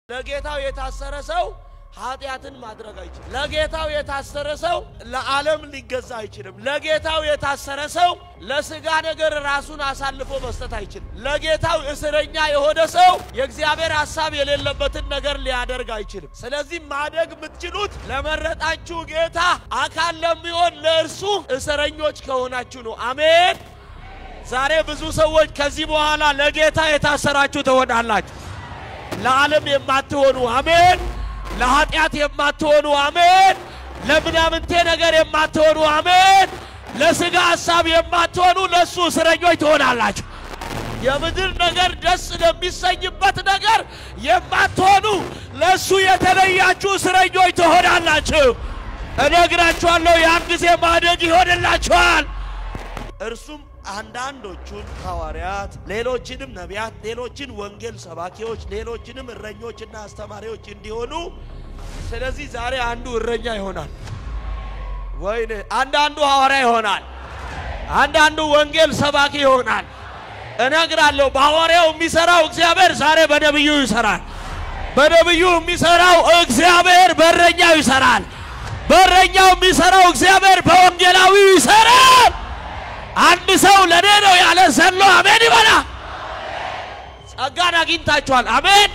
ለጌታው የታሰረ ሰው ኃጢያትን ማድረግ አይችልም። ለጌታው የታሰረ ሰው ለዓለም ሊገዛ አይችልም። ለጌታው የታሰረ ሰው ለስጋ ነገር ራሱን አሳልፎ መስጠት አይችልም። ለጌታው እስረኛ የሆነ ሰው የእግዚአብሔር ሐሳብ የሌለበትን ነገር ሊያደርግ አይችልም። ስለዚህ ማደግ የምትችሉት ለመረጣችሁ ጌታ አካል ለሚሆን ለእርሱ እስረኞች ከሆናችሁ ነው። አሜን። ዛሬ ብዙ ሰዎች ከዚህ በኋላ ለጌታ የታሰራችሁ ትሆናላችሁ። ለዓለም የማትሆኑ አሜን። ለኃጢያት የማትሆኑ አሜን። ለምናምንቴ ነገር የማትሆኑ አሜን። ለስጋ ሐሳብ የማትሆኑ ለሱ እስረኞች ትሆናላችሁ። የምድር ነገር ደስ ለሚሰኝበት ነገር የማትሆኑ ለሱ የተለያችሁ እስረኞች ትሆናላችሁ። እነግራችኋለሁ ያን ጊዜ ማደግ ይሆንላችኋል። እርሱም አንዳንዶቹን ሐዋርያት ሌሎችንም ነቢያት ሌሎችን ወንጌል ሰባኪዎች ሌሎችንም እረኞችና አስተማሪዎች እንዲሆኑ ስለዚህ ዛሬ አንዱ እረኛ ይሆናል ወይኔ አንዳንዱ ሐዋርያ ይሆናል አንዳንዱ ወንጌል ሰባኪ ይሆናል እነግራለሁ በሐዋርያው የሚሰራው እግዚአብሔር ዛሬ በነብዩ ይሰራል በነብዩ የሚሰራው እግዚአብሔር በእረኛው ይሰራል በእረኛው የሚሰራው እግዚአብሔር በወንጌላዊ ይሰራል አንድ ሰው ለኔ ነው ያለ ዘሎ አሜን ይበላ ጸጋን አግኝታችኋል አሜን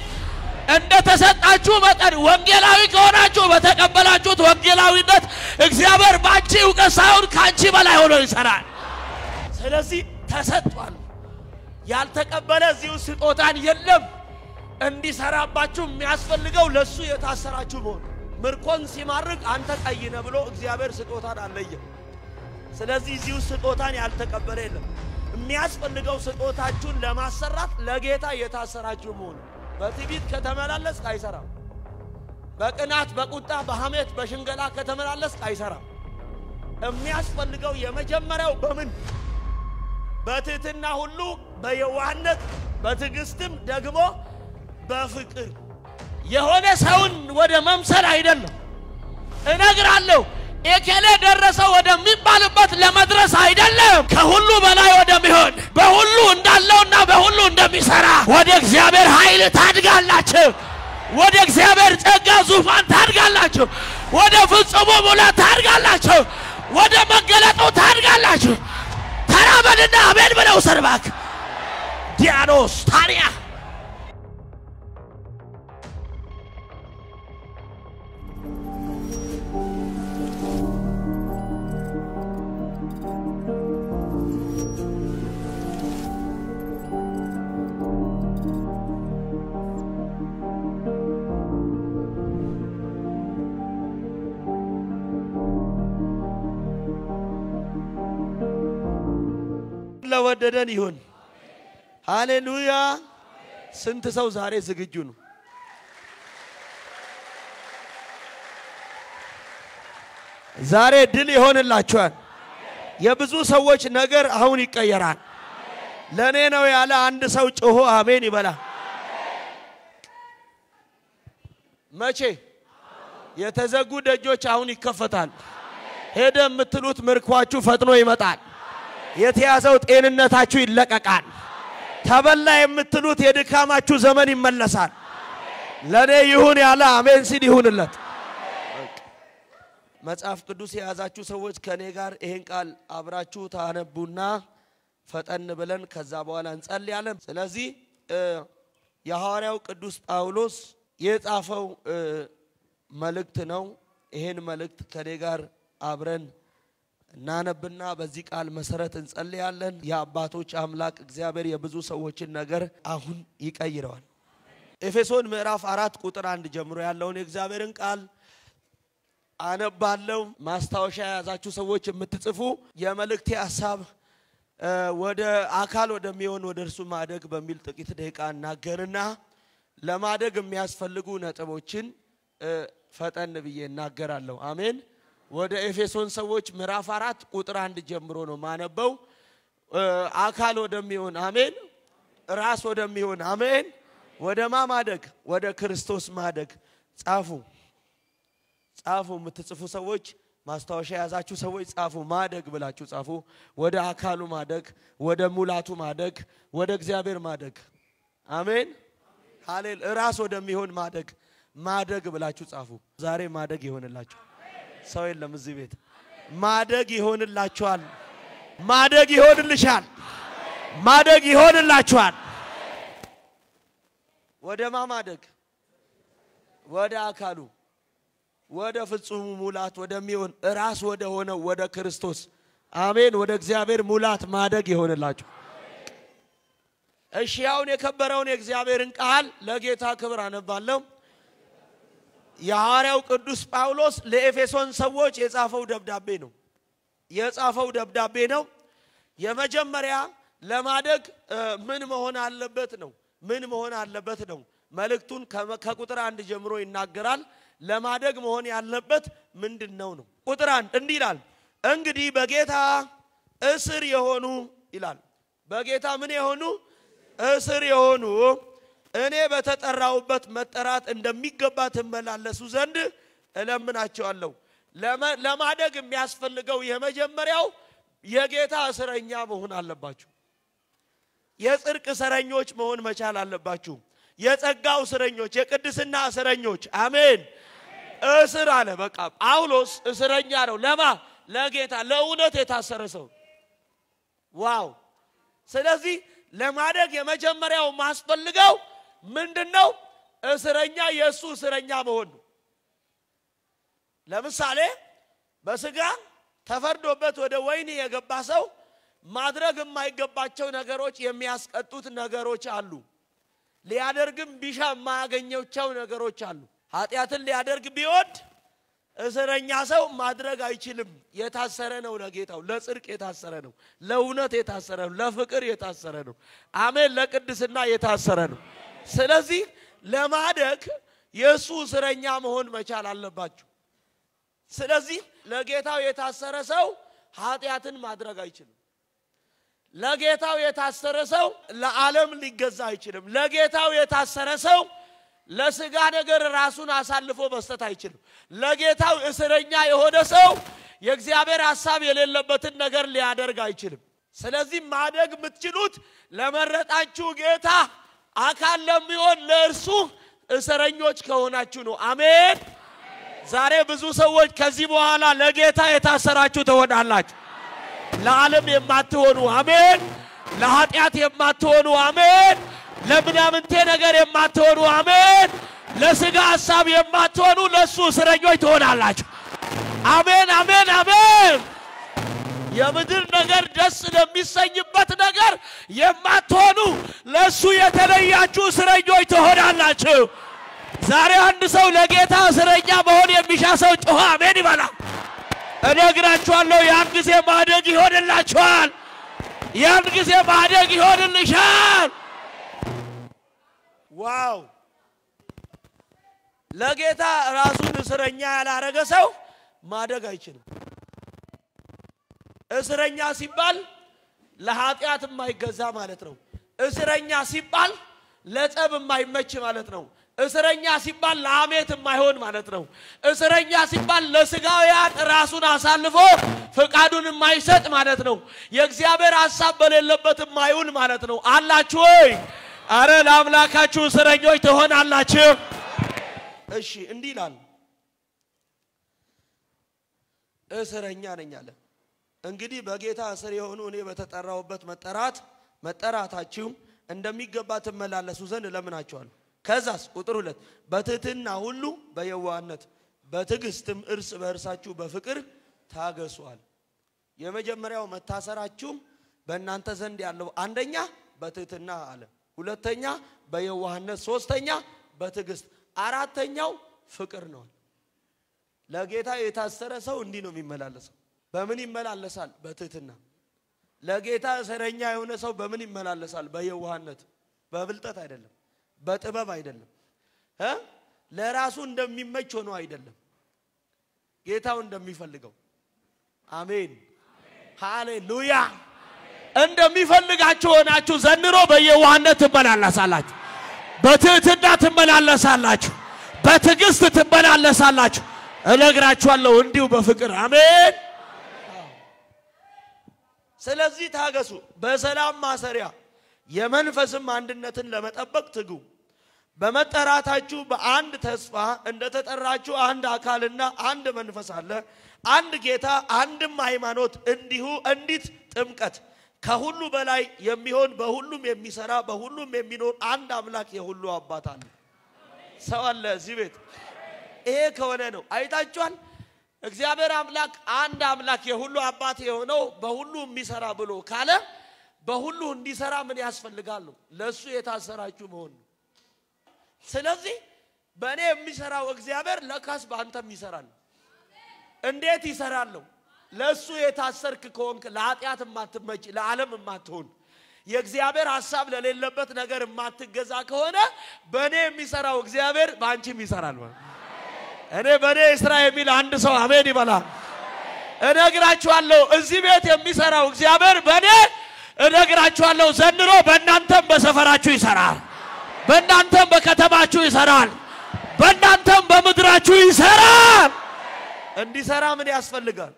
እንደ ተሰጣችሁ መጠን ወንጌላዊ ከሆናችሁ በተቀበላችሁት ወንጌላዊነት እግዚአብሔር ባንቺ ዕውቀት ሳይሆን ካንቺ በላይ ሆኖ ይሰራል ስለዚህ ተሰጥቷል ያልተቀበለ እዚሁ ስጦታን የለም እንዲሰራባችሁ የሚያስፈልገው ለሱ የታሰራችሁ ነው ምርኮን ሲማርክ አንተ ቀይነ ብሎ እግዚአብሔር ስጦታን አለየ ስለዚህ እዚሁ ስጦታን ያልተቀበለ የለም የሚያስፈልገው ስጦታችሁን ለማሰራት ለጌታ የታሰራችሁ መሆን በትዕቢት ከተመላለስ አይሰራም በቅናት በቁጣ በሐሜት በሽንገላ ከተመላለስ አይሰራም የሚያስፈልገው የመጀመሪያው በምን በትህትና ሁሉ በየዋህነት በትዕግስትም ደግሞ በፍቅር የሆነ ሰውን ወደ መምሰል አይደለም እነግራለሁ እከለ ደረሰው ወደሚባልበት ለመድረስ አይደለም ከሁሉ በላይ ወደሚሆን በሁሉ እንዳለውና በሁሉ እንደሚሰራ ወደ እግዚአብሔር ኃይል ታድጋላችሁ ወደ እግዚአብሔር ጸጋ ዙፋን ታድጋላችሁ ወደ ፍጹም ሙላት ታድጋላችሁ ወደ መገለጡ ታድጋላችሁ ተራበልና አሜን ብለው ሰርባክ ዲያኖስ ታሪያ ለወደደን ይሁን ሃሌሉያ ስንት ሰው ዛሬ ዝግጁ ነው ዛሬ ድል ይሆንላችኋል የብዙ ሰዎች ነገር አሁን ይቀየራል ለኔ ነው ያለ አንድ ሰው ጮሆ አሜን ይበላ መቼ የተዘጉ ደጆች አሁን ይከፈታል ሄደ የምትሉት ምርኳችሁ ፈጥኖ ይመጣል የተያዘው ጤንነታችሁ ይለቀቃል ተበላ የምትሉት የድካማችሁ ዘመን ይመለሳል ለኔ ይሁን ያለ አሜን ሲል ይሁንለት መጽሐፍ ቅዱስ የያዛችሁ ሰዎች ከኔ ጋር ይሄን ቃል አብራችሁ ታነቡና ፈጠን ብለን ከዛ በኋላ እንጸልያለን ስለዚህ የሐዋርያው ቅዱስ ጳውሎስ የጻፈው መልእክት ነው ይሄን መልእክት ከኔ ጋር አብረን እናነብና በዚህ ቃል መሰረት እንጸልያለን የአባቶች አምላክ እግዚአብሔር የብዙ ሰዎችን ነገር አሁን ይቀይረዋል ኤፌሶን ምዕራፍ 4 ቁጥር 1 ጀምሮ ያለውን የእግዚአብሔርን ቃል አነባለሁ ማስታወሻ ያዛችሁ ሰዎች የምትጽፉ የመልእክቴ ሐሳብ ወደ አካል ወደሚሆን ወደ እርሱ ማደግ በሚል ጥቂት ደቂቃ እናገርና ለማደግ የሚያስፈልጉ ነጥቦችን ፈጠን ብዬ እናገራለሁ አሜን ወደ ኤፌሶን ሰዎች ምዕራፍ 4 ቁጥር 1 ጀምሮ ነው ማነበው አካል ወደሚሆን አሜን ራስ ወደሚሆን አሜን ወደ ማማደግ ወደ ክርስቶስ ማደግ ጻፉ የምትጽፉ ሰዎች ማስታወሻ ያዛችሁ ሰዎች ጻፉ ማደግ ብላችሁ ጻፉ ወደ አካሉ ማደግ ወደ ሙላቱ ማደግ ወደ እግዚአብሔር ማደግ አሜን ሃሌል ራስ ወደሚሆን ማደግ ብላችሁ ጻፉ ዛሬ ማደግ ይሆንላችሁ ሰው የለም እዚህ ቤት ማደግ ይሆንላችኋል ማደግ ይሆንልሻል ማደግ ይሆንላችኋል ወደ ማማደግ ወደ አካሉ ወደ ፍጹም ሙላት ወደሚሆን ራስ ወደ ሆነው ወደ ክርስቶስ አሜን ወደ እግዚአብሔር ሙላት ማደግ ይሆንላችሁ እሺ ያውን የከበረውን የእግዚአብሔርን ቃል ለጌታ ክብር አነባለሁ የሐዋርያው ቅዱስ ጳውሎስ ለኤፌሶን ሰዎች የጻፈው ደብዳቤ ነው የመጀመሪያ ለማደግ ምን መሆን አለበት ነው መልእክቱን ከቁጥር 1 ጀምሮ ይናገራል ለማደግ መሆን ያለበት ምንድነው ነው ቁጥር 1 እንዲህ ይላል እንግዲህ በጌታ እስር የሆኑ ይላል በጌታ ምን የሆኑ እስር የሆኑ እኔ በተጠራውበት መጠራት እንደሚገባ ተመላለሱ ዘንድ እለምናቸዋለሁ ለማደግ የሚያስፈልገው የመጀመሪያው የጌታ እስረኛ መሆን አለባችሁ የጽድቅ እስረኞች መሆን መቻል አለባችሁ የጸጋው እስረኞች የቅድስና እስረኞች አሜን እስር አለ በቃ ጳውሎስ እስረኛ ነው ለማ ለጌታ ለእውነት የታሰረ ሰው ዋው ስለዚህ ለማደግ የመጀመሪያው ማስፈልገው ምንድነው እስረኛ ኢየሱስ እስረኛ መሆን ለምሳሌ በስጋ ተፈርዶበት ወደ ወይኒ የገባ ሰው ማድረግ የማይገባቸው ነገሮች የሚያስቀጡት ነገሮች አሉ ሊያደርግም ቢሻ የማያገኘው ነገሮች አሉ ኃጢያትን ሊያደርግ ቢወድ እስረኛ ሰው ማድረግ አይችልም የታሰረ ነው ለጌታው ለጽድቅ የታሰረ ነው ለእውነት የታሰረ ነው ለፍቅር የታሰረ ነው አሜን ለቅድስና የታሰረ ነው ስለዚህ ለማደግ ኢየሱስ እስረኛ መሆን መቻል አለባችሁ ስለዚህ ለጌታው የታሰረ ሰው ኃጢያትን ማድረግ አይችልም ለጌታው የታሰረ ሰው ለዓለም ሊገዛ አይችልም ለጌታው የታሰረ ሰው ለስጋ ነገር ራሱን አሳልፎ መስጠት አይችልም ለጌታው እስረኛ የሆነ ሰው የእግዚአብሔር ሐሳብ የሌለበትን ነገር ሊያደርግ አይችልም ስለዚህ ማደግ የምትችሉት ለመረጣችሁ ጌታ አካል ለሚሆን ለእርሱ እስረኞች ከሆናችሁ ነው አሜን ዛሬ ብዙ ሰዎች ከዚህ በኋላ ለጌታ የታሰራችሁ ትሆናላችሁ ለዓለም የማትሆኑ አሜን ለኃጢያት የማትሆኑ አሜን ለምናምንቴ ነገር የማትሆኑ አሜን ለስጋ ሐሳብ የማትሆኑ ለሱ እስረኞች ትሆናላችሁ አሜን አሜን አሜን የምድር ነገር ደስ ለሚሰኝበት ነገር የማትሆኑ ለሱ የተለያችሁ እስረኞች ትሆናላችሁ ዛሬ አንድ ሰው ለጌታ እስረኛ መሆን የሚሻ ሰው ጮኸ አሜን ይበላል እነግራችኋለሁ ያን ጊዜ ማደግ ይሆንላችኋል ያን ጊዜ ማደግ ይሆንልሻል ዋው ለጌታ ራሱን እስረኛ ያላረገ ሰው ማደግ አይችልም እስረኛ ሲባል ለኃጢያት የማይገዛ ማለት ነው እስረኛ ሲባል ለጸብ የማይመች ማለት ነው እስረኛ ሲባል ለአሜት የማይሆን ማለት ነው እስረኛ ሲባል ለስጋውያን ራሱን አሳልፎ ፍቃዱን የማይሰጥ ማለት ነው የእግዚአብሔር ሐሳብ በሌለበት የማይውል ማለት ነው አላችሁ ወይ አረ ለአምላካችሁ እስረኞች ትሆናላችሁ እሺ እንዲህ ይላል እስረኛ ነኝ አለ እንግዲህ በጌታ እስር የሆኑ እኔ በተጠራውበት መጠራታችሁ እንደሚገባ ተመላለሱ ዘንድ ለምናችኋለሁ ከዛስ ቁጥር 2 በትህትና ሁሉ በየዋህነት በትዕግስትም እርስ በእርሳችሁ በፍቅር ታገሱአል የመጀመሪያው መታሰራችሁ በእናንተ ዘንድ ያለው አንደኛ በትህትና አለ ሁለተኛ በየዋህነት ሶስተኛ በትዕግስት አራተኛው ፍቅር ነው ለጌታ የታሰረ ሰው እንዲህ ነው የሚመላለሰው በምን ይመላለሳል በትህትና ለጌታ እስረኛ የሆነ ሰው በምን ይመላለሳል በየዋህነት በብልጠት አይደለም በጥበብ አይደለም ለራሱ እንደሚመች ሆኖ አይደለም ጌታው እንደሚፈልገው አሜን ሃሌሉያ እንደሚፈልጋችሁ ሆናችሁ ዘንድሮ በየዋህነት ትመላለሳላችሁ በትህትና ትመላለሳላችሁ በትዕግስት ትመላለሳላችሁ እነግራችኋለሁ እንዲሁ በፍቅር አሜን ስለዚህ ታገሱ በሰላም ማሰሪያ የመንፈስም አንድነትን ለመጠበቅ ትጉ በመጠራታችሁ በአንድ ተስፋ እንደተጠራችሁ አንድ አካልና አንድ መንፈስ አለ አንድ ጌታ አንድም ሃይማኖት እንዲሁ እንዲት ጥምቀት ከሁሉ በላይ የሚሆን በሁሉም የሚሰራ በሁሉም የሚኖር አንድ አምላክ የሁሉ አባት አለ ሰው አለ እዚህ ቤት ይሄ ከሆነ ነው አይታችኋል እግዚአብሔር አምላክ አንድ አምላክ የሁሉ አባት የሆነው በሁሉ የሚሰራ ብሎ ካለ በሁሉ እንዲሰራ ምን ያስፈልጋል ለሱ የታሰራችሁ መሆን ስለዚህ በእኔ የሚሰራው እግዚአብሔር ለካስ በአንተም ይሰራል እንዴት ይሰራል ለሱ የታሰርክ ከሆንክ ለኃጢአት ማትመጭ ለዓለም ማትሆን የእግዚአብሔር ሐሳብ ለሌለበት ነገር ማትገዛ ከሆነ በእኔ የሚሰራው እግዚአብሔር ባንቺም ይሰራል እኔ በእኔ ይስራ የሚል አንድ ሰው አሜን ይበላ እነግራችኋለሁ እዚህ ቤት የሚሰራው እግዚአብሔር በእኔ እነግራችኋለሁ ዘንድሮ በእናንተም በሰፈራችሁ ይሰራል በእናንተም በከተማችሁ ይሰራል በእናንተም በመድራችሁ ይሰራል እንዲሰራ ምን ያስፈልጋል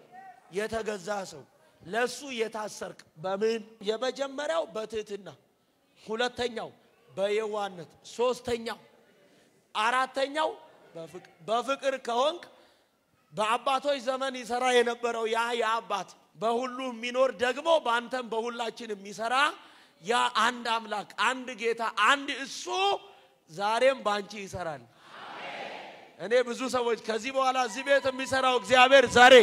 የተገዛ ሰው ለሱ የታሰርክ በምን የመጀመሪያው በትህትና ሁለተኛው በየዋህነት ሶስተኛው አራተኛው በፍቅር ከሆንክ በአባቶች ዘመን ይሰራ የነበረው ያ አባት በሁሉ የሚኖር ደግሞ በአንተም በሁላችን የሚሰራ ያ አንድ አምላክ አንድ ጌታ አንድ እሱ ዛሬም ባንቺ ይሰራል እኔ ብዙ ሰዎች ከዚህ በኋላ እዚህ ቤት የሚሰራው እግዚአብሔር ዛሬ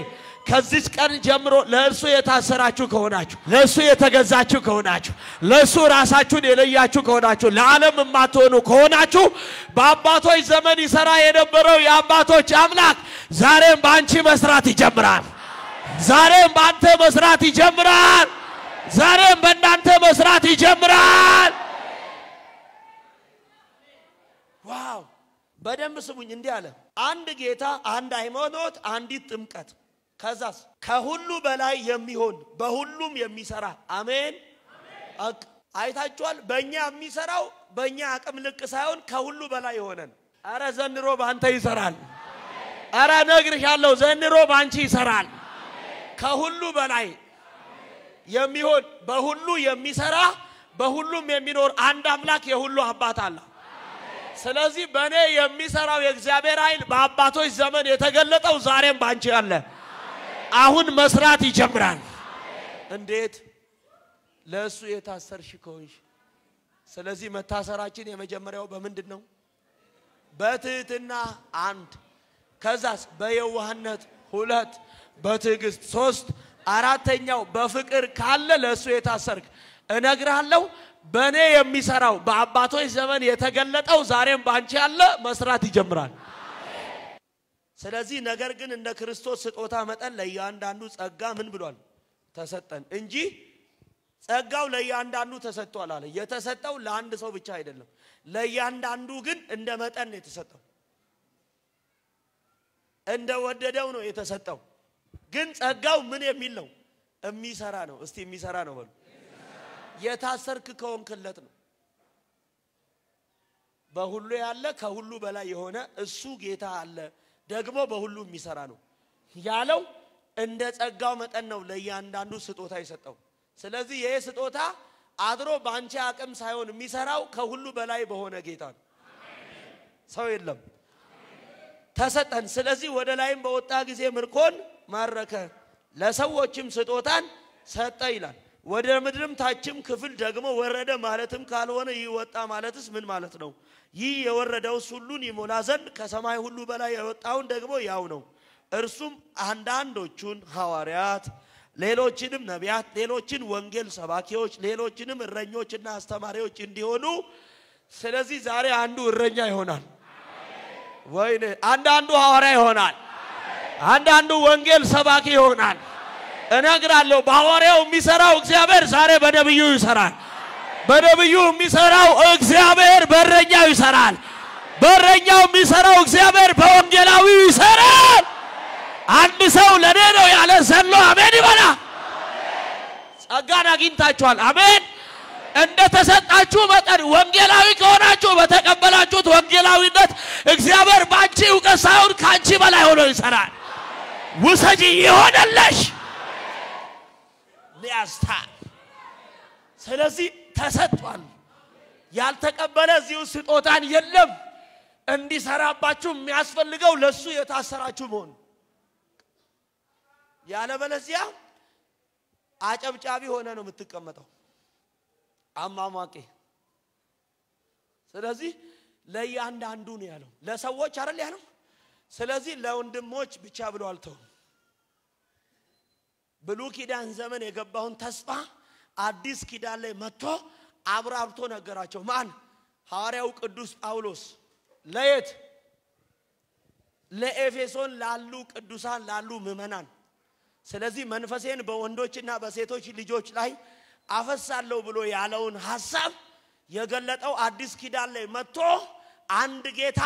ከዚህ ቀን ጀምሮ ለእርሱ የታሰራችሁ ከሆናችሁ ለእሱ የተገዛችሁ ከሆናችሁ ለእሱ ራሳችሁን የለያችሁ ከሆናችሁ ለዓለም ማትሆኑ ከሆናችሁ በአባቶች ዘመን ይሰራ የነበረው የአባቶች አምላክ ዛሬም ባንቺ መስራት ይጀምራል ዛሬም ባንተ መስራት ይጀምራል ዛሬም በእናንተ መስራት ይጀምራል ዋው በደንብ ስሙኝ እንዲህ አለ አንድ ጌታ አንድ ሃይማኖት አንዲት ጥምቀት ከዛስ ከሁሉ በላይ የሚሆን በሁሉም የሚሰራ አሜን አይታችኋል በእኛ የሚሰራው በእኛ አቅም ልክ ሳይሆን ከሁሉ በላይ ይሆነን አረ ዘንድሮ ባንተ ይሰራል አረ ነግርሻለሁ ዘንድሮ ባንቺ ይሰራል ከሁሉ በላይ የሚሆን በሁሉ የሚሰራ በሁሉም የሚኖር አንድ አምላክ የሁሉ አባት አለ ስለዚህ በእኔ የሚሰራው የእግዚአብሔር ኃይል በአባቶች ዘመን የተገለጠው ዛሬም ባንቺ አለ አሁን መስራት ይጀምራል እንዴት ለሱ የታሰርሽ ከሆንሽ ስለዚህ መታሰራችን የመጀመሪያው በምንድነው በትህትና አንድ ከዛስ በየዋህነት ሁለት በትዕግስት ሶስት አራተኛው በፍቅር ካለ ለሱ የታሰርክ እነግራለሁ በእኔ የሚሰራው በአባቶች ዘመን የተገለጠው ዛሬም ባንቺ ያለ መስራት ይጀምራል ስለዚህ ነገር ግን እንደ ክርስቶስ ስጦታ መጠን ለእያንዳንዱ ጸጋ ምን ብሏል ተሰጠን እንጂ ጸጋው ለእያንዳንዱ ተሰጥቷል አለ የተሰጠው ለአንድ ሰው ብቻ አይደለም ለእያንዳንዱ ግን እንደ መጠን የተሰጠው እንደ ወደደው ነው የተሰጠው ግን ጸጋው ምን የሚል ነው የሚሰራ ነው እስቲ የሚሰራ ነው በሉ የታሰርክ ከሆንክለት ነው በሁሉ ያለ ከሁሉ በላይ የሆነ እሱ ጌታ አለ ደግሞ በሁሉ የሚሰራ ነው ያለው እንደ ጸጋው መጠን ነው ለእያንዳንዱ ስጦታ ይሰጠው ስለዚህ ይሄ ስጦታ አድሮ ባንቺ አቅም ሳይሆን የሚሰራው ከሁሉ በላይ በሆነ ጌታ ነው ሰው የለም ተሰጠን ስለዚህ ወደ ላይም በወጣ ጊዜ ምርኮን ማረከ ለሰዎችም ስጦታን ሰጠ ይላል ወደ ምድርም ታችም ክፍል ደግሞ ወረደ ማለትም ካልሆነ ይወጣ ማለትስ ምን ማለት ነው ይህ የወረደው ሁሉን ይሞላ ዘንድ ከሰማይ ሁሉ በላይ የወጣውን ደግሞ ያው ነው እርሱም አንዳንዶቹን ሐዋርያት ሌሎችንም ነቢያት ሌሎችን ወንጌል ሰባኪዎች ሌሎችንም እረኞችና አስተማሪዎች እንዲሆኑ ስለዚህ ዛሬ አንዱ እረኛ ይሆናል ወይኔ አንዳንዱ ሐዋርያ ይሆናል አንዳንዱ ወንጌል ሰባኪ ይሆናል እነግራለሁ በሐዋርያው የሚሰራው እግዚአብሔር ዛሬ በነብዩ ይሰራል በነብዩ የሚሰራው እግዚአብሔር በእረኛው ይሰራል በእረኛው የሚሰራው እግዚአብሔር በወንጌላዊ ይሰራል አንድ ሰው ለኔ ነው ያለ ዘሎ አሜን ይበላ ጸጋን አግኝታችኋል አሜን እንደ ተሰጣችሁ መጠን ወንጌላዊ ከሆናችሁ በተቀበላችሁት ወንጌላዊነት እግዚአብሔር ባንቺ ዕውቀት ሳይሆን ካንቺ በላይ ሆኖ ይሰራል ውሰጂ ይሆነልሽ ሊያስታ ስለዚህ ተሰጥቷል ያልተቀበለ እዚሁ ስጦታን የለም እንዲሰራባችሁ የሚያስፈልገው ለሱ የታሰራችሁ መሆን ያለበለዚያ አጨብጫቢ ሆነ ነው የምትቀመጠው አማማቂ ስለዚህ ለያንዳንዱ ነው ያለው ለሰዎች አይደል ያለው ስለዚህ ለወንድሞች ብቻ ብሎ አልተው ብሉይ ኪዳን ዘመን የገባውን ተስፋ አዲስ ኪዳን ላይ መጥቶ አብራርቶ ነገራቸው ማን ሐዋርያው ቅዱስ ጳውሎስ ለየት ለኤፌሶን ላሉ ቅዱሳን ላሉ ምእመናን ስለዚህ መንፈሴን በወንዶችና በሴቶች ልጆች ላይ አፈሳለሁ ብሎ ያለውን ሐሳብ የገለጠው አዲስ ኪዳን ላይ መጥቶ አንድ ጌታ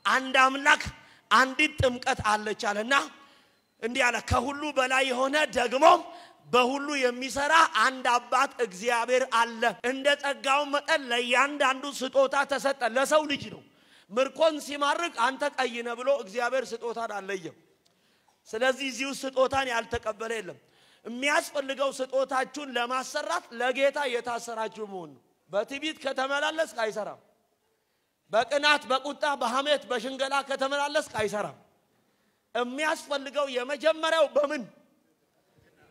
አንድ አምላክ አንዲት ጥምቀት አለቻለና እንዲህ አለ ከሁሉ በላይ የሆነ ደግሞ በሁሉ የሚሰራ አንድ አባት እግዚአብሔር አለ እንደ ጸጋው መጠን ለያንዳንዱ ስጦታ ተሰጠ ለሰው ልጅ ነው ምርኮን ሲማርክ አንተ ቀይነ ብሎ እግዚአብሔር ስጦታን አለየም ስለዚህ እዚሁ ስጦታን ያልተቀበለ የለም የሚያስፈልገው ስጦታችሁን ለማሰራት ለጌታ የታሰራችሁ መሆን በትዕቢት ከተመላለስ አይሰራም በቅናት በቁጣ በሐሜት በሽንገላ ከተመላለስ አይሰራም የሚያስፈልገው የመጀመሪያው በምን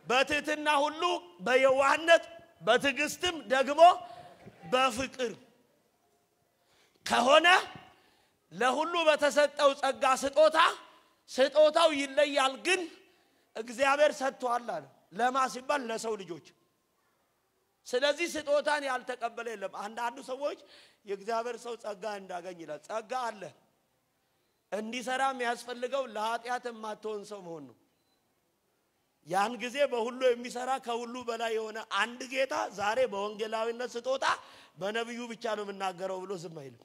በትህትና ሁሉ በየዋህነት በትዕግስትም ደግሞ በፍቅር ከሆነ ለሁሉ በተሰጠው ጸጋ ስጦታው ይለያል ግን እግዚአብሔር ሰጥቷል አለ ለማሲባል ለሰው ልጆች ስለዚህ ስጦታን ያልተቀበለ የለም አንዳንዱ ሰዎች የእግዚአብሔር ሰው ጸጋ እንዳገኝ ይላል ጸጋ አለ እንዲሰራ የሚያስፈልገው ለኃጢአት የማትሆን ሰው መሆን ነው ያን ጊዜ በሁሉ የሚሰራ ከሁሉ በላይ የሆነ አንድ ጌታ ዛሬ በወንጌላዊነት ስጦታ በነብዩ ብቻ ነው የምናገረው ብሎ ዝም አይልም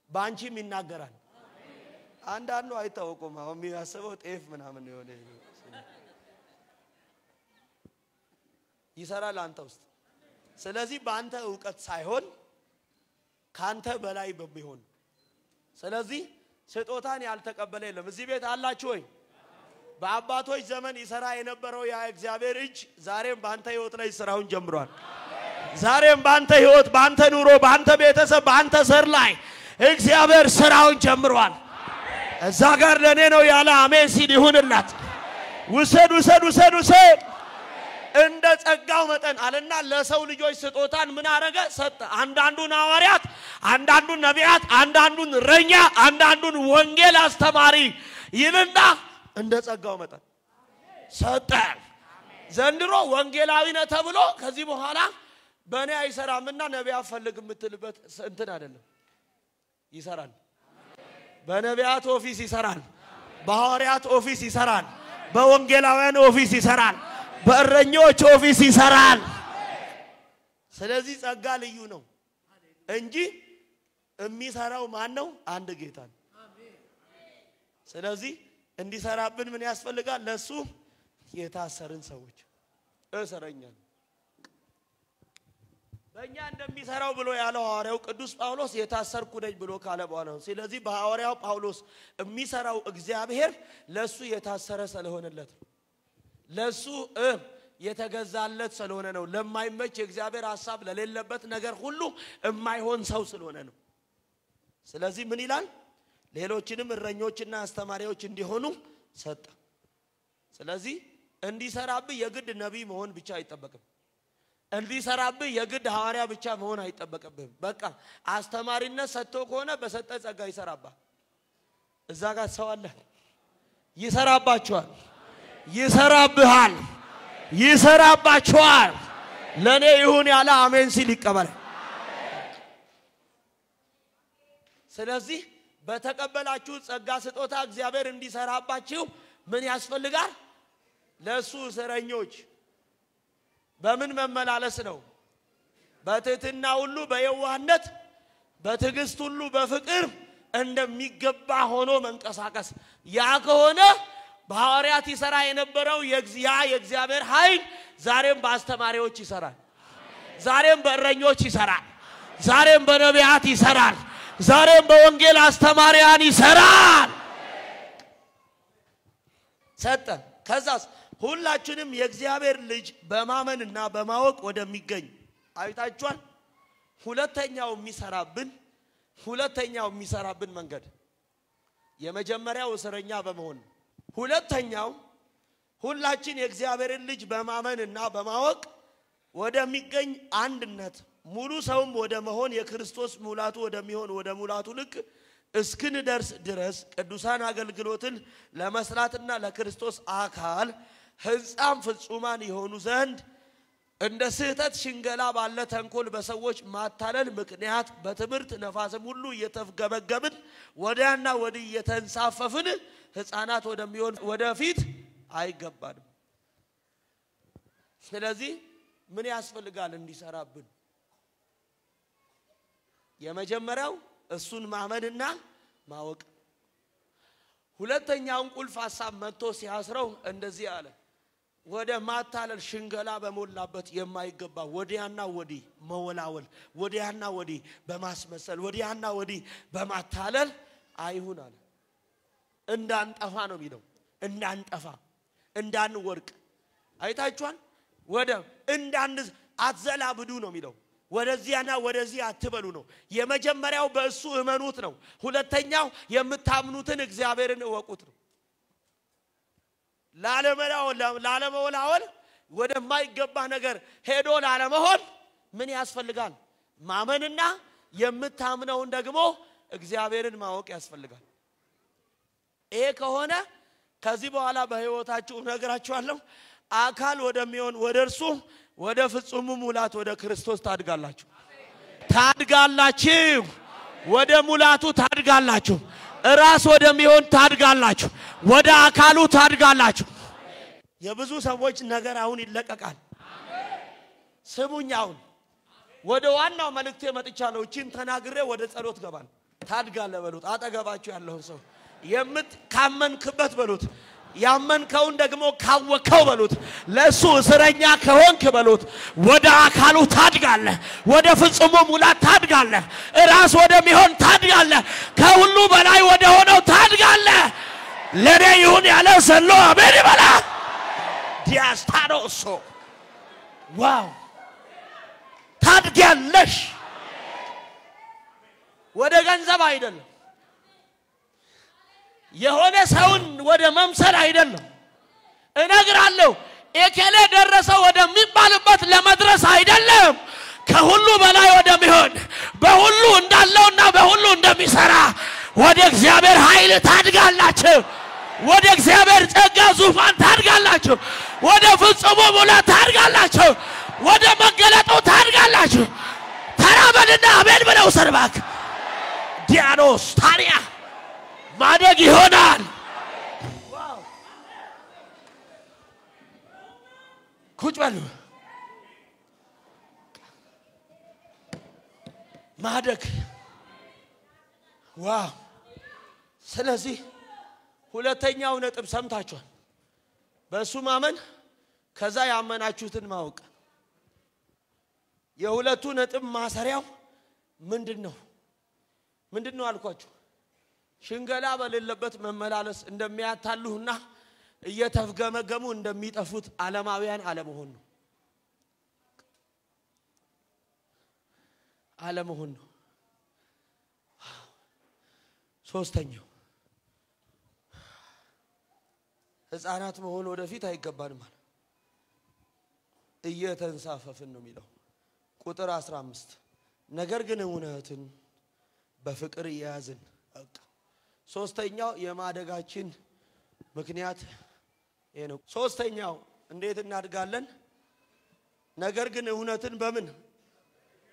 ባንቺም ይናገራል አንዳንዱ አይታወቁም አሁን የሚያስበው ጤፍ ምናምን የሆነ ይሰራል አንተ ውስጥ ስለዚህ በአንተ ዕውቀት ሳይሆን ካንተ በላይ በሚሆን ስለዚህ ስጦታን ያልተቀበለ የለም እዚህ ቤት አላችሁ ወይ በአባቶች ዘመን ይሰራ የነበረው ያ እግዚአብሔር እጅ ዛሬም ባንተ ህይወት ላይ ስራውን ጀምሯል ዛሬም ባንተ ህይወት ባንተ ኑሮ ባንተ ቤተሰብ ባንተ ዘር ላይ እግዚአብሔር ስራውን ጀምሯል እዛ ጋር ለኔ ነው ያለ አሜን ሲል ይሁንላት ውሰድ እንደ ጸጋው መጠን አለና ለሰው ልጆች ስጦታን ምን አረገ ሰጠ አንዳንዱን ሐዋርያት አንዳንዱን ነቢያት አንዳንዱን እረኛ አንዳንዱን ወንጌል አስተማሪ ይልና እንደ ጸጋው መጠን ሰጠ ዘንድሮ ወንጌላዊ ነው ተብሎ ከዚህ በኋላ በእኔ አይሰራምና ነቢያት ፈልግ የምትልበት እንትን አይደለም ይሰራል በነቢያት ኦፊስ ይሰራል በሐዋርያት ኦፊስ ይሰራል በወንጌላውያን ኦፊስ ይሰራል በእረኞች ኦፊስ ይሰራል ስለዚህ ጸጋ ልዩ ነው እንጂ የሚሰራው ማን ነው አንድ ጌታ ነው ስለዚህ እንዲሰራብን ምን ያስፈልጋል ለሱ የታሰርን ሰዎች እሰረኛል በእኛ እንደሚሰራው ብሎ ያለው ሐዋርያው ቅዱስ ጳውሎስ የታሰርኩ ነኝ ብሎ ካለ በኋላ ነው ስለዚህ በሐዋርያው ጳውሎስ የሚሰራው እግዚአብሔር ለሱ የታሰረ ስለሆነለት ለሱ የተገዛለት ስለሆነ ነው ለማይመች እግዚአብሔር ሐሳብ ለሌለበት ነገር ሁሉ የማይሆን ሰው ስለሆነ ነው ስለዚህ ምን ይላል ሌሎችንም እረኞችና አስተማሪዎች እንዲሆኑ ሰጠ ስለዚህ እንዲሰራብ የግድ ነብይ መሆን ብቻ አይጠበቅም እንዲሰራብ የግድ ሐዋርያ ብቻ መሆን አይጠበቅብም በቃ አስተማሪነት ሰጥቶ ከሆነ በሰጠ ጸጋ ይሰራባ እዛ ጋር ሰው አለ ይሰራባችኋል ይሰራብሃል ይሰራባችኋል ለኔ ይሁን ያለ አሜን ሲል ይቀበል ስለዚህ በተቀበላችሁ ጸጋ ስጦታ እግዚአብሔር እንዲሰራባችሁ ምን ያስፈልጋል ለሱ እስረኞች በምን መመላለስ ነው በትህትና ሁሉ በየዋህነት በትዕግስት ሁሉ በፍቅር እንደሚገባ ሆኖ መንቀሳቀስ ያ ከሆነ በሐዋርያት ይሰራ የነበረው የእግዚአብሔር ኃይል ዛሬም በአስተማሪዎች ይሰራል ዛሬም በእረኞች ይሰራል ዛሬም በነቢያት ይሰራል ዛሬም በወንጌል አስተማሪያን ይሰራል ሰጠ ከዛስ ሁላችንም የእግዚአብሔር ልጅ በማመንና በማወቅ ወደሚገኝ አይታችኋል ሁለተኛው የሚሰራብን መንገድ የመጀመሪያው እስረኛ በመሆን ሁለተኛው ሁላችን የእግዚአብሔርን ልጅ በማመንና በማወቅ ወደሚገኝ አንድነት ሙሉ ሰውም ወደ መሆን የክርስቶስ ሙላቱ ወደሚሆን ወደ ሙላቱ ልክ እስክንደርስ ድረስ ቅዱሳን አገልግሎትን ለመስራትና ለክርስቶስ አካል ሕንጻም ፍጹማን የሆኑ ዘንድ እንደ ስህተት ሽንገላ ባለ ተንኮል በሰዎች ማታለል ምክንያት በትምህርት ነፋስም ሁሉ እየተፍገበገብን ወዲያና ወዲህ እየተንሳፈፍን ሕፃናት ወደሚሆን ወደፊት አይገባንም። ስለዚህ ምን ያስፈልጋል እንዲሰራብን? የመጀመሪያው እሱን ማመንና ማወቅ። ሁለተኛውን ቁልፍ ሐሳብ መጥቶ ሲያስረው እንደዚህ አለ። ወደ ማታለል ሽንገላ በመላበት የማይገባ ወዲያና ወዲህ መወላወል፣ ወዲያና ወዲህ በማስመሰል፣ ወዲያና ወዲህ በማታለል አይሁን አለ። እንዳንጠፋ ነው የሚለው። እንዳንጠፋ እንዳንወርቅ አይታችኋል። ወደ እንዳንዝ አትዘላብዱ ነው የሚለው። ወደዚያና ወደዚህ አትበሉ ነው። የመጀመሪያው በእሱ እመኑት ነው። ሁለተኛው የምታምኑትን እግዚአብሔርን እወቁት ነው። ላለመወላወል ወደማይገባ ነገር ሄዶ ላለመሆን ምን ያስፈልጋል? ማመንና የምታምነውን ደግሞ እግዚአብሔርን ማወቅ ያስፈልጋል። ይሄ ከሆነ ከዚህ በኋላ በህይወታችሁ ነገራችኋለሁ አካል ወደሚሆን ወደርሱ ወደ ፍጹሙ ሙላት ወደ ክርስቶስ ታድጋላችሁ። ወደ ሙላቱ ታድጋላችሁ። ራስ ወደሚሆን ታድጋላችሁ። ወደ አካሉ ታድጋላችሁ። የብዙ ሰዎች ነገር አሁን ይለቀቃል። ስሙኝ፣ አሁን ወደ ዋናው መልእክቴ መጥቻለሁ። እቺን ተናግሬ ወደ ጸሎት ገባል። ታድጋለህ በሉት። አጠገባችሁ ያለው ሰው ካመንክበት በሉት። ያመንከውን ደግሞ ካወከው በሉት። ለሱ እስረኛ ከሆንክ በሉት። ወደ አካሉ ታድጋለህ። ወደ ፍጹሙ ሙላት ታድጋለህ። ራስ ወደሚሆን ታድጋለህ። ከሁሉ በላይ ወደ ሆነው ታድጋለህ። ለኔ ይሁን ያለ ሰሎ አሜን ይበላ። ዲያስታሮሶ ዋው ታድጋለሽ። ወደ ገንዘብ አይደለም፣ የሆነ ሰውን ወደ መምሰል አይደለም። እነግራለሁ ኤኬሌ ደረሰ ወደሚባልበት ለመድረስ አይደለም። ከሁሉ በላይ ወደሚሆን በሁሉ እንዳለውና በሁሉ እንደሚሰራ ወደ እግዚአብሔር ኃይል ታድጋላችሁ። ወደ እግዚአብሔር ጸጋ ዙፋን ታድጋላችሁ። ወደ ፍጹሙ ሙላት ታድጋላችሁ። ወደ መገለጡ ታድጋላችሁ። ተራበልና አሜን ብለው ሰርባክ ዲያኖስ ታሪያ ማደግ ይሆናል። ዋው ቁጭ በሉ። ማደግ ዋው። ስለዚህ ሁለተኛው ነጥብ ሰምታችኋል። በሱ ማመን ከዛ ያመናችሁትን ማወቅ። የሁለቱ ነጥብ ማሰሪያው ምንድነው አልኳችሁ? ሽንገላ በሌለበት መመላለስ እንደሚያታሉና እየተፍገመገሙ እንደሚጠፉት ዓለማውያን አለመሆን ነው። ሶስተኛው ሕፃናት መሆን ወደፊት አይገባንም ማለት እየተንሳፈፍን ነው የሚለው ቁጥር 15 ነገር ግን እውነትን በፍቅር ያዝን። ሶስተኛው የማደጋችን ምክንያት ይሄ ነው። ሶስተኛው እንዴት እናድጋለን? ነገር ግን እውነትን በምን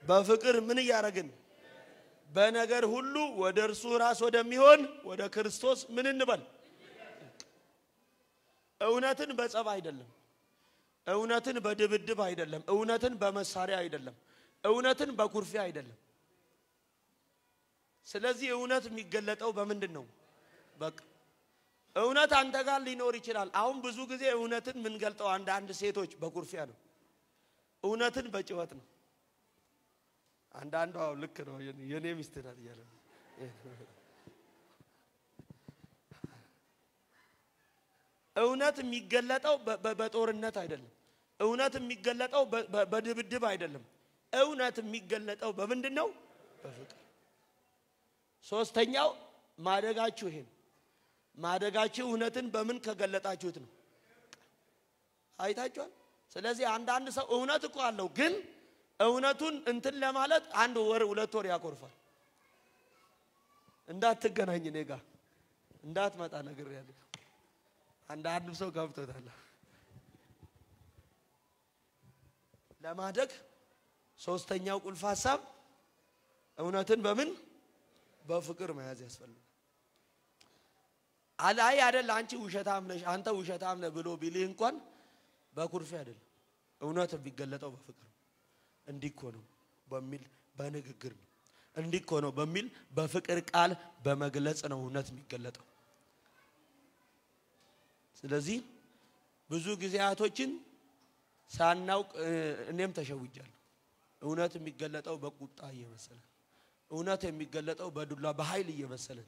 በፍቅር ምን ያረጋግን በነገር ሁሉ ወደ እርሱ ራስ ወደሚሆን ወደ ክርስቶስ ምን እንበል። እውነትን በጸብ አይደለም፣ እውነትን በድብድብ አይደለም፣ እውነትን በመሳሪያ አይደለም፣ እውነትን በኩርፊያ አይደለም። ስለዚህ እውነት የሚገለጠው በምንድነው? በቃ እውነት አንተ ጋር ሊኖር ይችላል። አሁን ብዙ ጊዜ እውነትን ምን ገልጠው አንድ ሴቶች በኩርፊያ ነው፣ እውነትን በጭወት ነው። አንዳንዱ ልክ ነው የኔ ሚስት ናት ይላል። እውነት የሚገለጠው በጦርነት አይደለም፣ እውነት የሚገለጠው በድብድብ አይደለም፣ እውነት የሚገለጠው በምንድነው? በፍቅር። ሶስተኛው ማደጋችሁ ይሄን ማደጋችሁ እውነትን በምን ከገለጣችሁት ነው? አይታችኋል። ስለዚህ አንዳንድ ሰው እውነት እኮ አለው ግን እውነቱን እንትን ለማለት 1 ወር 2 ወር ያቆርፋል። እንዳትገናኝ እኔ ጋር እንዳትመጣ ነገር ያለ አንዳንድ ሰው ገብቶታል። ለማደግ ሶስተኛው ቁልፍ ሐሳብ እውነትን በምን? በፍቅር መያዝ ያስፈልጋል። አላይ አይደል አንቺ ውሸታም ነሽ አንተ ውሸታም ነህ ብሎ ቢልህ እንኳን በኩርፊ አይደለም እውነት ቢገለጠው በፍቅር እንዲኮ ነው በሚል በንግግር ነው እንዲኮ ነው በሚል በፍቅር ቃል በመግለጽ ነው እውነት የሚገለጠው። ስለዚህ ብዙ ጊዜያቶችን ሳናውቅ እኔም ተሸውጃለሁ። እውነት የሚገለጠው በቁጣ እየመሰለ እውነት የሚገለጠው በዱላ በኃይል እየመሰለ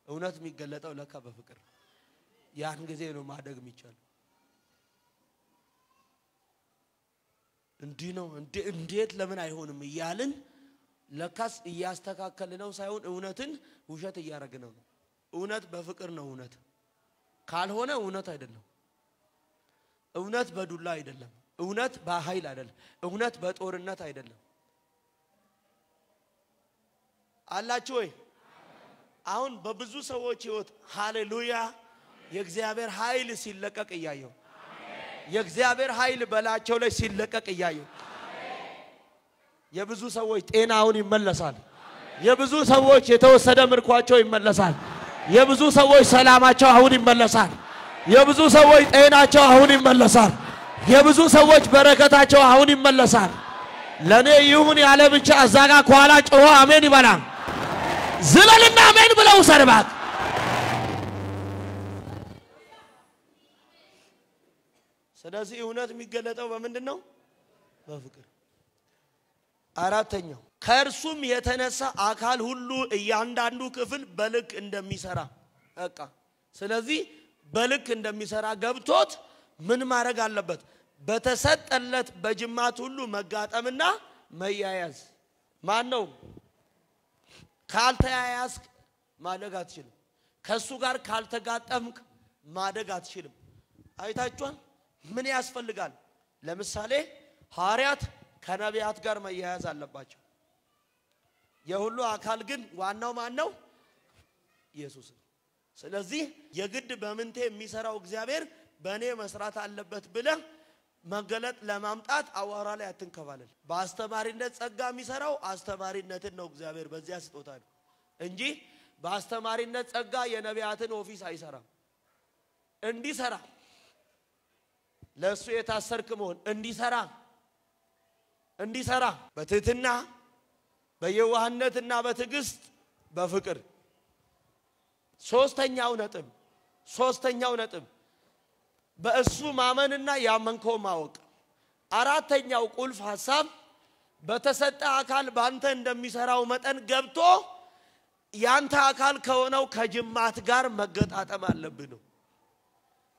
እውነት የሚገለጠው ለካ በፍቅር ያን ጊዜ ነው ማደግ የሚቻለው። እንዲህ ነው እንዴት ለምን አይሆንም እያልን ለካስ እያስተካከልነው ሳይሆን እውነትን ውሸት እያረግነው ነው። እውነት በፍቅር ነው። እውነት ካልሆነ እውነት አይደለም። እውነት በዱላ አይደለም። እውነት በኃይል አይደለም። እውነት በጦርነት አይደለም። አላችሁ ወይ? አሁን በብዙ ሰዎች ህይወት ሃሌሉያ የእግዚአብሔር ኃይል ሲለቀቅ ያያየው የእግዚአብሔር ኃይል በላቸው ላይ ሲለቀቅ ያያየው የብዙ ሰዎች ጤናውን ይመለሳል። የብዙ ሰዎች የተወሰደ ምርኳቸው ይመለሳል። የብዙ ሰዎች ሰላማቸው አሁን ይመለሳል። የብዙ ሰዎች ጤናቸው አሁን ይመለሳል። የብዙ ሰዎች በረከታቸው አሁን ይመለሳል። ለኔ ይሁን ያለ ብቻ አዛጋ ኳላ ጮሆ አሜን ይበላ። ዝለልና አሜን ብለው ሰርባት። ስለዚህ እውነት የሚገለጠው በምንድነው? በፍቅር። አራተኛው ከእርሱም የተነሳ አካል ሁሉ እያንዳንዱ ክፍል በልክ እንደሚሰራ በቃ ስለዚህ በልክ እንደሚሰራ ገብቶት ምን ማድረግ አለበት? በተሰጠለት በጅማት ሁሉ መጋጠምና መያያዝ። ማን ነው? ካልተያያዝ ማደግ አትችልም። ከሱ ጋር ካልተጋጠምክ ማደግ አትችልም። አይታችኋል? ምን ያስፈልጋል? ለምሳሌ ሐዋርያት ከነቢያት ጋር መያያዝ አለባቸው። የሁሉ አካል ግን ዋናው ማን ነው? ኢየሱስ። ስለዚህ የግድ በመንቴ የሚሰራው እግዚአብሔር በእኔ መስራት አለበት ብለህ መገለጥ ለማምጣት አዋራ ላይ አትንከባለል። በአስተማሪነት ጸጋ የሚሰራው አስተማሪነትን ነው እግዚአብሔር በዚያ ስጦታ ነው እንጂ በአስተማሪነት ጸጋ የነቢያትን ኦፊስ አይሰራም። እንዲሰራ ለሱ የታሰርክ መሆን እንዲሰራ በትህትና በየዋህነትና በትዕግስት በፍቅር። ሶስተኛው ነጥብ በእሱ ማመንና ያመንከው ማወቅ። አራተኛው ቁልፍ ሐሳብ በተሰጠ አካል ባንተ እንደሚሰራው መጠን ገብቶ ያንተ አካል ከሆነው ከጅማት ጋር መገጣጠም አለብህ ነው።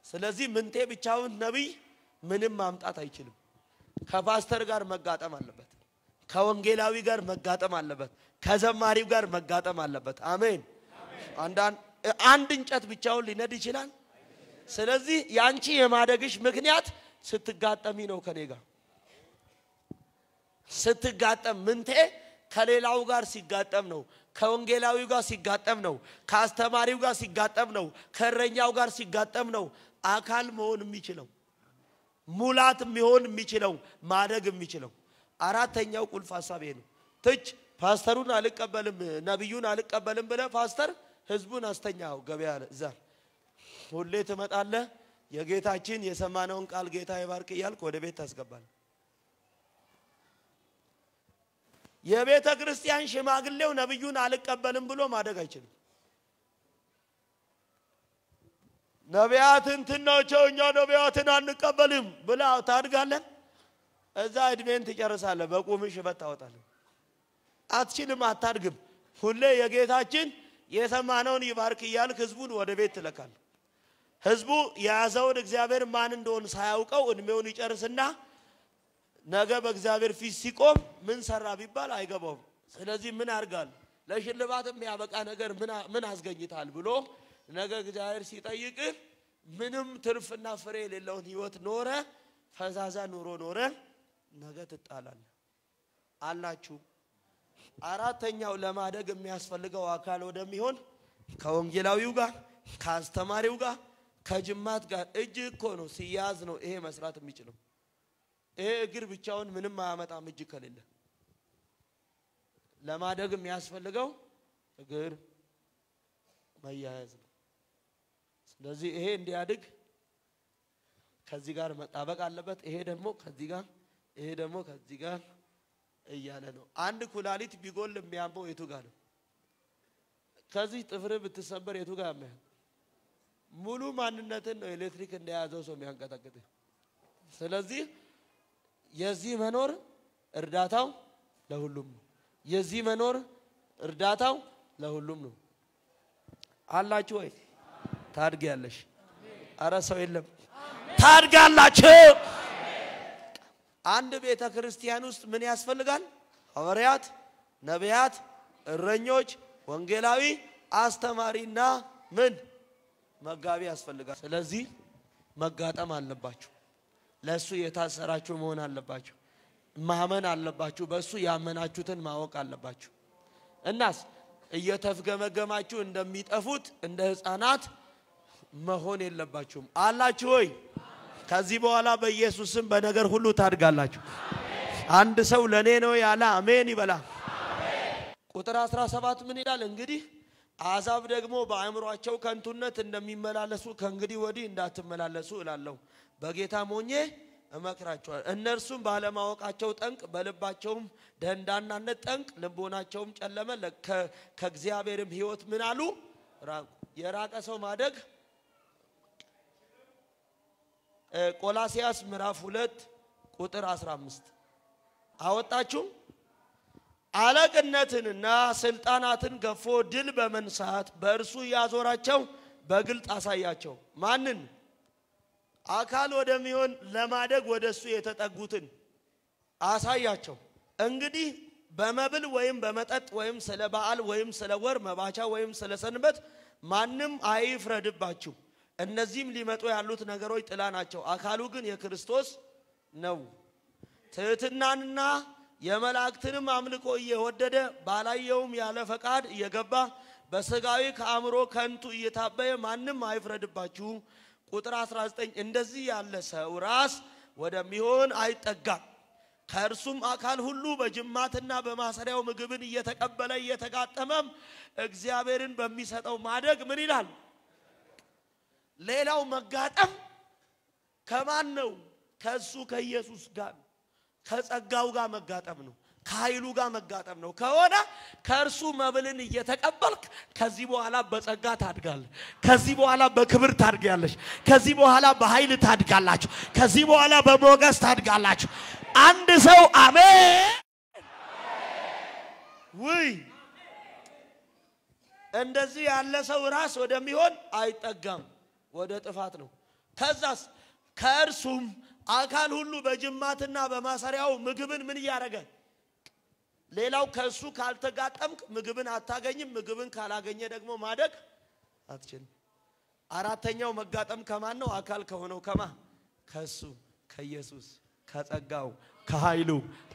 ስለዚህ ምንቴ ብቻውን ነብይ ምንም ማምጣት አይችልም። ከፓስተር ጋር መጋጠም አለበት። ከወንጌላዊ ጋር መጋጠም አለበት። ከዘማሪው ጋር መጋጠም አለበት። አሜን። አንድ እንጨት ብቻውን ሊነድ ይችላል። ስለዚህ ያንቺ የማደግሽ ምክንያት ስትጋጠሚ ነው ከኔ ጋር ስትጋጠም ምንቴ ከሌላው ጋር ሲጋጠም ነው። ከወንጌላዊው ጋር ሲጋጠም ነው። ከአስተማሪው ጋር ሲጋጠም ነው። ከእረኛው ጋር ሲጋጠም ነው አካል መሆን የሚችለው ሙላት የሚሆን የሚችለው ማደግ የሚችለው። አራተኛው ቁልፍ ሐሳብ ነው። ፓስተሩን አልቀበልም ነብዩን አልቀበልም ብለ ፓስተር ህዝቡን አስተኛው ገበያ እዛ ሁሌ ትመጣለህ የጌታችን የሰማነውን ቃል ጌታ ይባርክ ይያልክ ወደ ቤት ታስገባል። የቤተ ክርስቲያን ሽማግሌው ነብዩን አልቀበልም ብሎ ማደግ አይችልም። ነቢያትን ትናቸው እኛ ነቢያትን አንቀበልም ብላ ታድጋለህ። እዛ እድሜን ትጨርሳለህ። በቁምሽ ሽበት ታወጣለህ። አትችልም፣ አታድግም። ሁሌ የጌታችን የሰማነውን ይባርክ ይያልክ ህዝቡን ወደ ቤት ትለካል። ህዝቡ የያዘውን እግዚአብሔር ማን እንደሆነ ሳያውቀው እድሜውን ይጨርስና ነገ በእግዚአብሔር ፊት ሲቆም ምን ሰራ ቢባል አይገባውም ስለዚህ ምን ያርጋል ለሽልማትም ያበቃ ነገር ምን አስገኝታል ብሎ ነገ እግዚአብሔር ሲጠይቅ ምንም ትርፍና ፍሬ የሌለውን ህይወት ኖረ ፈዛዛ ኑሮ ኖረ ነገ ትጣላል አላችሁ አራተኛው ለማደግ የሚያስፈልገው አካል ወደሚሆን ከወንጌላዊው ጋር ከአስተማሪው ጋር ከጅማት ጋር እጅ እኮ ነው ሲያዝ ነው ይሄ መስራት የሚችለው ይሄ እግር ብቻውን ምንም አያመጣም እጅ ከሌለ ለማደግ የሚያስፈልገው እግር መያያዝ ነው ስለዚህ ይሄ እንዲያድግ ከዚህ ጋር መጣበቅ አለበት ይሄ ደግሞ ከዚህ ጋር ይሄ ደግሞ ከዚህ ጋር እያለ ነው አንድ ኩላሊት ቢጎል የሚያምበው የቱ ጋር ነው ከዚህ ጥፍር ብትሰበር የቱ ጋር ነው ሙሉ ማንነትን ነው ኤሌክትሪክ እንደያዘው ሰው የሚያንቀጠቅጥ ስለዚህ የዚህ መኖር እርዳታው ለሁሉም ነው የዚህ መኖር እርዳታው ለሁሉም ነው አላችሁ ወይ ታድጋለሽ አረ ሰው የለም ታድጋላችሁ አንድ ቤተ ክርስቲያን ውስጥ ምን ያስፈልጋል ሐዋርያት ነቢያት እረኞች ወንጌላዊ አስተማሪና ምን መጋቢ ያስፈልጋል ስለዚህ መጋጠም አለባችሁ ለሱ የታሰራችሁ መሆን አለባችሁ ማመን አለባችሁ በሱ ያመናችሁትን ማወቅ አለባችሁ እናስ እየተፍገመገማችሁ እንደሚጠፉት እንደ ህፃናት መሆን የለባችሁም አላችሁ ወይ ከዚህ በኋላ በኢየሱስም በነገር ሁሉ ታድጋላችሁ አንድ ሰው ለኔ ነው ያለ አሜን ይበላ ቁጥር 17 ምን ይላል እንግዲህ አዛብ ደግሞ በአእምሮአቸው ከንቱነት እንደሚመላለሱ ከእንግዲህ ወዲህ እንዳትመላለሱ እላለሁ በጌታ ሞኜ እመክራቸዋለሁ እነርሱም ባለማወቃቸው ጠንቅ በልባቸውም ደንዳናነት ጠንቅ ልቦናቸውም ጨለመ ከእግዚአብሔርም ሕይወት ምን አሉ ራቁ የራቀ ሰው ማደግ ቆላስያስ ምዕራፍ 2 ቁጥር 15 አወጣችሁ አለቅነትንና ስልጣናትን ገፎ ድል በመንሳት በእርሱ ያዞራቸው በግልጥ አሳያቸው ማንን አካል ወደሚሆን ለማደግ ወደሱ የተጠጉትን አሳያቸው እንግዲህ በመብል ወይም በመጠጥ ወይም ስለ በዓል ወይም ስለ ወር መባቻ ወይም ስለ ሰንበት ማንም አይፍረድባችሁ እነዚህም ሊመጡ ያሉት ነገሮች ጥላ ናቸው አካሉ ግን የክርስቶስ ነው ትህትናንና የመላእክትንም አምልኮ እየወደደ ባላየውም ያለ ፈቃድ እየገባ በስጋዊ ከአእምሮ ከንቱ እየታበየ ማንም አይፍረድባችሁ ቁጥር 19 እንደዚህ ያለ ሰው ራስ ወደሚሆን አይጠጋም ከእርሱም አካል ሁሉ በጅማትና በማሰሪያው ምግብን እየተቀበለ እየተጋጠመም እግዚአብሔርን በሚሰጠው ማደግ ምን ይላል ሌላው መጋጠም ከማን ነው ከሱ ከኢየሱስ ጋር ከጸጋው ጋር መጋጠም ነው ከኃይሉ ጋር መጋጠም ነው ከሆነ ከእርሱ መብልን እየተቀበልክ ከዚህ በኋላ በጸጋ ታድጋለህ ከዚህ በኋላ በክብር ታድጋለሽ ከዚህ በኋላ በኃይል ታድጋላችሁ ከዚህ በኋላ በሞገስ ታድጋላችሁ አንድ ሰው አሜን ወይ እንደዚህ ያለ ሰው ራስ ወደሚሆን አይጠጋም ወደ ጥፋት ነው ከዛስ ከእርሱም አካል ሁሉ በጅማትና በማሰሪያው ምግብን ምን ያረጋ ሌላው ከሱ ካልተጋጠምክ ምግብን አታገኝም ምግብን ካላገኘ ደግሞ ማደግ አትችልም አራተኛው መጋጠም ከማን ነው አካል ከሆነው ከማ ከሱ ከኢየሱስ ከጸጋው ከኃይሉ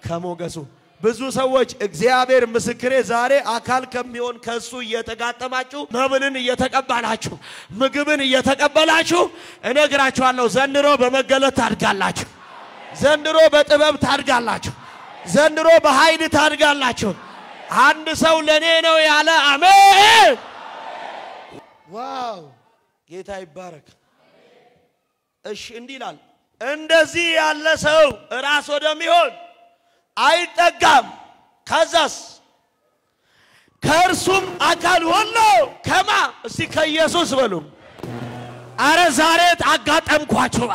ከሞገሱ ብዙ ሰዎች እግዚአብሔር ምስክሬ ዛሬ አካል ከሚሆን ከሱ እየተጋጠማችሁ መብልን እየተቀበላችሁ ምግብን እየተቀበላችሁ እነግራችኋለሁ ዘንድሮ በመገለጥ ታድጋላችሁ ዘንድሮ በጥበብ ታድጋላችሁ ዘንድሮ በኃይል ታድጋላችሁ አንድ ሰው ለኔ ነው ያለ አሜን ዋው ጌታ ይባረክ እሺ እንዲህ ይላል እንደዚህ ያለ ሰው ራስ ወደሚሆን አይጠጋም ከዛስ ከእርሱም አካል ሁሉ ከማ እስቲ ከኢየሱስ በሉ አረ ዛሬ አጋጠምኳችሁ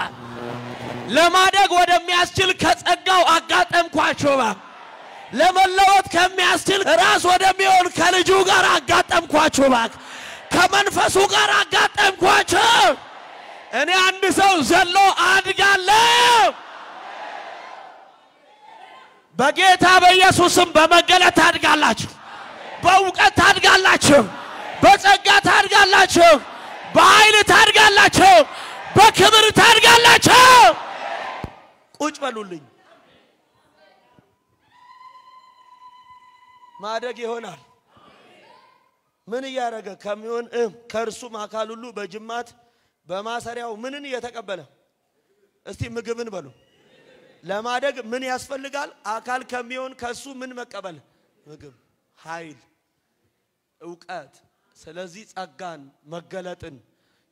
ለማደግ ወደሚያስችል ከጸጋው አጋጠምኳችሁ ለመለወጥ ከሚያስችል ራስ ወደሚሆን ከልጁ ጋር አጋጠምኳችሁ ከመንፈሱ ጋር አጋጠምኳችሁ እኔ አንድ ሰው ዘሎ አድጋለሁ በጌታ በኢየሱስም በመገለጥ ታድጋላችሁ በእውቀት ታድጋላችሁ በጸጋ ታድጋላችሁ በኃይል ታድጋላችሁ በክብር ታድጋላችሁ ቁጭ በሉልኝ ማደግ ይሆናል ምን ያረገ ከሚሆን ከርሱም አካል ሁሉ በጅማት በማሰሪያው ምንን እየተቀበለ እስቲ ምግብን በሉ ለማደግ ምን ያስፈልጋል አካል ከሚሆን ከሱ ምን መቀበል ምግብ ኃይል ዕውቀት ስለዚህ ጸጋን መገለጥን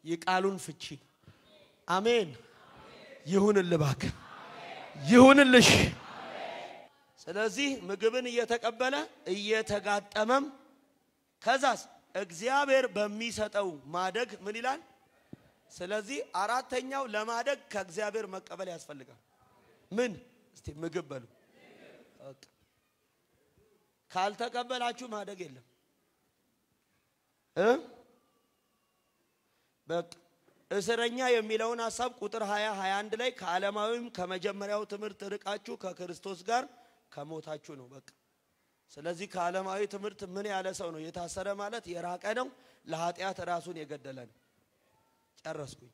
ይቃሉን ፍቺ አሜን ይሁንልህ ባክ ይሁንልሽ ስለዚህ ምግብን እየተቀበለ እየተጋጠመም ከዛስ እግዚአብሔር በሚሰጠው ማደግ ምን ይላል ስለዚህ አራተኛው ለማደግ ከእግዚአብሔር መቀበል ያስፈልጋል ምን እስቲ ምግብ በሉ ካልተቀበላችሁ ማደግ የለም በቃ እስረኛ የሚለውን ሐሳብ ቁጥር 20 21 ላይ ከዓለማዊም ከመጀመሪያው ትምህርት ርቃችሁ ከክርስቶስ ጋር ከሞታችሁ ነው በቃ ስለዚህ ከዓለማዊ ትምህርት ምን ያለ ሰው ነው የታሰረ ማለት የራቀ ነው ለኃጢአት ራሱን የገደለ ነው ጨረስኩኝ